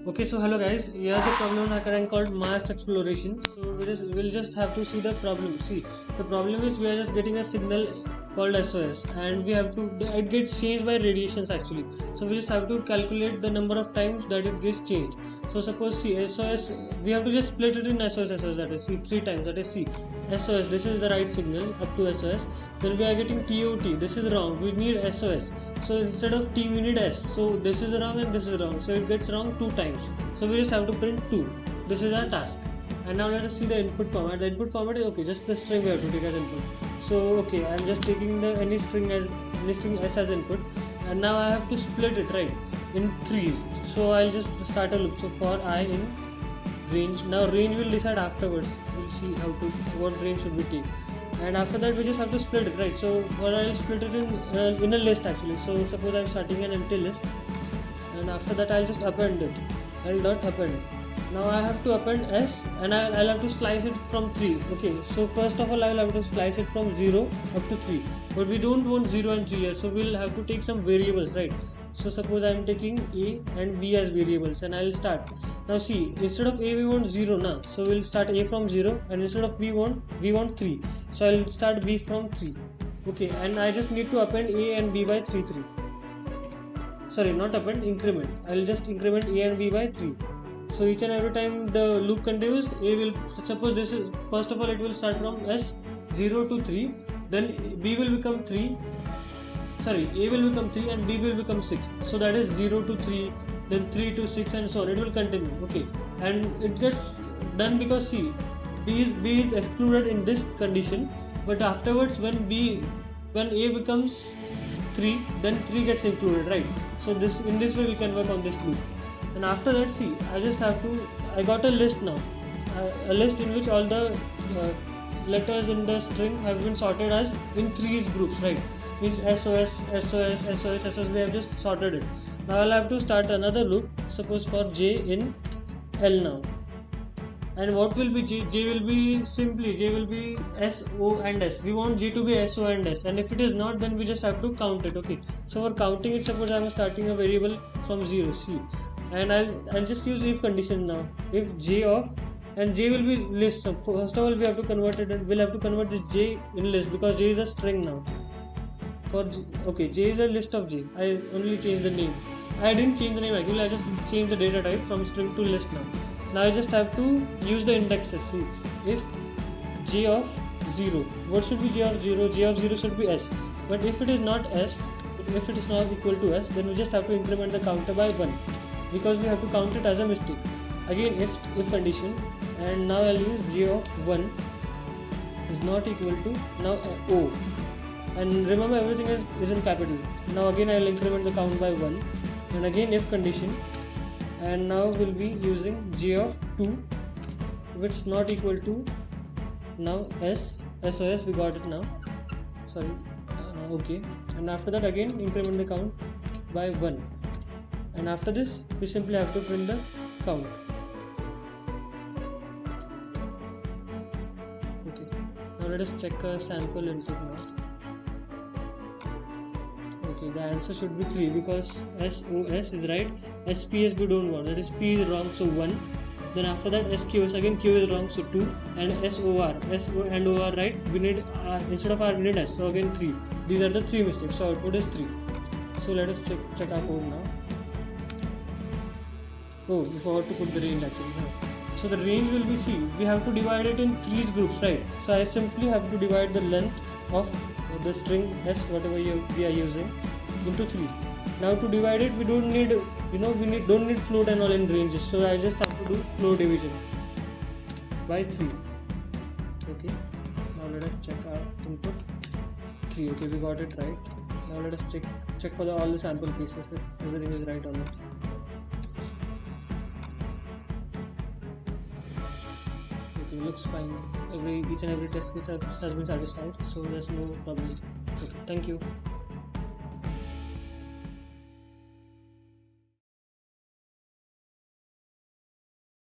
Okay, so hello guys. Here's a problem hacker called Mars exploration. So we'll just have to see the problem. See, the problem is we are just getting a signal called SOS, and we have to it gets changed by radiations actually. So we just have to calculate the number of times that it gets changed. So suppose see SOS, we have to just split it in SOS, that is see 3 times, that is see SOS. This is the right signal up to SOS. Then we are getting TOT. This is wrong. We need SOS. So instead of T we need S. So this is wrong and this is wrong. So it gets wrong 2 times. So we just have to print 2. This is our task. And now let us see the input format. The input format is okay, just the string we have to take as input. So okay, I'm just taking the any string S as input. And now I have to split it right in 3s. So I'll just start a loop. So for I in range. Now range will decide afterwards. We'll see what range should we take. And after that we just have to split it, right? So I'll split it in a list actually. So suppose I'm starting an empty list, and after that I'll just append it. I'll dot append. Now I have to append S, and I'll have to slice it from 3. Okay, so first of all I will have to slice it from 0 up to 3, but we don't want 0 and 3 here, so we'll have to take some variables, right? So suppose I'm taking A and B as variables, and I'll start. Now see, instead of A we want 0 now, so we'll start A from 0, and instead of B we want 3, so I'll start B from 3. Okay, and I just need to append A and B by 3. Sorry, not append, increment. I'll just increment A and B by 3. So each and every time the loop continues, A will, suppose this is, first of all it will start from S 0 to 3, then B will become 3, sorry, A will become 3 and B will become 6. So that is 0 to 3, then 3 to 6 and so on. It will continue. Okay, and it gets done because see, B is excluded in this condition, but afterwards when A becomes 3, then 3 gets included, right? So in this way we can work on this loop. And after that, see, I got a list now, a list in which all the letters in the string have been sorted as in 3 groups, right? Means SOS, we have just sorted it. Now I'll have to start another loop, suppose for J in L now. And what will be J? J will be S, O and S. We want J to be S, O and S, and if it is not, then we just have to count it. Okay, so for counting it, suppose I am starting a variable from 0, C, and I'll just use if condition now. If J of, and J will be list. So first of all we have to convert it, and we'll have to convert this J in list because J is a string now. For J, okay, J is a list of J. I only changed the name. I didn't change the name actually. I just changed the data type from string to list now. Now I just have to use the indexes. See, if J of 0, what should be J of 0? J of 0 should be S. But if it is not S, if it is not equal to S, then we just have to increment the counter by 1, because we have to count it as a mistake. Again, if condition, and now I'll use J of 1 is not equal to now O, and remember everything is in capital. Now again I'll increment the count by 1, and again if condition, and now we'll be using J of 2, if it's not equal to now SOS, we got it now, sorry, okay, and after that again increment the count by 1, and after this we simply have to print the count. Okay, now let us check a sample input now. Okay, the answer should be 3 because SOS is right, SPS we don't want, that is P is wrong, so 1. Then after that SQS, again Q is wrong, so 2, and SO and O are right, we need R, instead of R we need S, so again 3. These are the 3 mistakes, so output is 3. So let us check our code now. Oh, we forgot to put the range actually. So the range will be, see, we have to divide it in 3 groups, right? So I simply have to divide the length of the string S, whatever we are using, into 3. Now to divide it, we don't need, don't need float and all in ranges. So I just have to do float division by 3. Okay. Now let us check our input. 3. Okay, we got it right. Now let us check for all the sample cases if everything is right or not. Okay, looks fine. Each and every test case has been satisfied, so there's no problem. Okay, thank you.